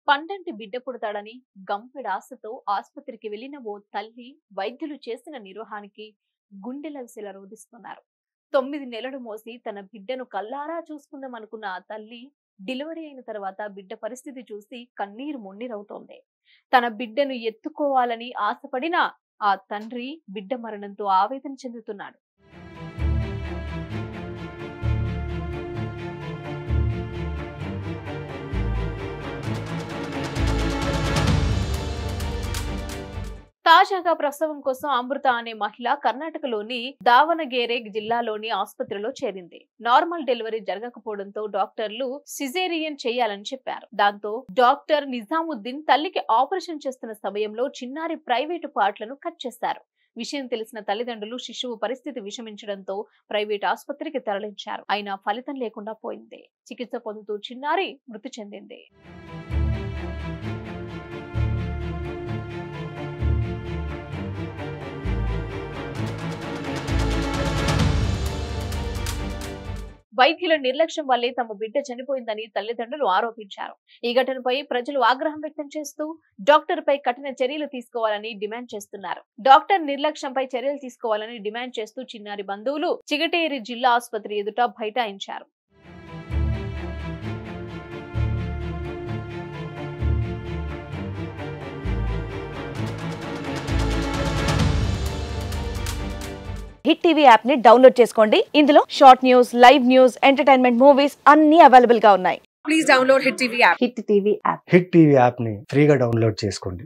పండంటి బిడ్డ పుడతాడని గంపెడాశతో ఆసుపత్రికి వెళ్లిన ఓ తల్లి వైద్యులు చేసిన నిర్వహానికి గుండెలవిసెల రోధిస్తున్నారు. 9 నెలలు మోసి తన బిడ్డను కల్లారా చూసుకుందామనుకున్న ఆ తల్లి డెలివరీ అయిన తర్వాత బిడ్డ పరిస్థితి చూసి కన్నీరు మున్నీరవుతోంది. తన బిడ్డను ఎత్తుకోవాలని ఆశపడిన ఆ తండ్రి బిడ్డ మరణంతో ఆవేదన చెందుతున్నాడు. తాజాగా ప్రసవం కోసం అమృత అనే మహిళ కర్ణాటకలోని దావనగేరే జిల్లాలోని ఆసుపత్రిలో చేరింది. నార్మల్ డెలివరీ జరగకపోవడంతో డాక్టర్లు సిజేరియన్ చేయాలని చెప్పారు. దాంతో డాక్టర్ నిజాముద్దీన్ తల్లికి ఆపరేషన్ చేస్తున్న సమయంలో చిన్నారి ప్రైవేటు పార్ట్లను కట్ చేశారు. విషయం తెలిసిన తల్లిదండ్రులు శిశువు పరిస్థితి విషమించడంతో ప్రైవేట్ ఆసుపత్రికి తరలించారు. అయినా ఫలితం లేకుండా పోయింది. చికిత్స పొందుతూ చిన్నారి మృతి చెందింది. వైద్యుల నిర్లక్ష్యం వల్లే తమ బిడ్డ చనిపోయిందని తల్లిదండ్రులు ఆరోపించారు. ఈ ఘటనపై ప్రజలు ఆగ్రహం వ్యక్తం చేస్తూ డాక్టర్ పై కఠిన చర్యలు తీసుకోవాలని డిమాండ్ చేస్తున్నారు. డాక్టర్ నిర్లక్ష్యంపై చర్యలు తీసుకోవాలని డిమాండ్ చేస్తూ చిన్నారి బంధువులు చిగటేరి జిల్లా ఆసుపత్రి ఎదుట బైఠాయించారు. హిట్ టీవీ యాప్ ని డౌన్లోడ్ చేసుకోండి. ఇందులో short news, live news, entertainment movies అన్ని అవైలబుల్ గా ఉన్నాయి. Please download hit TV app. Hit TV app ని ఫ్రీగా డౌన్లోడ్ చేసుకోండి.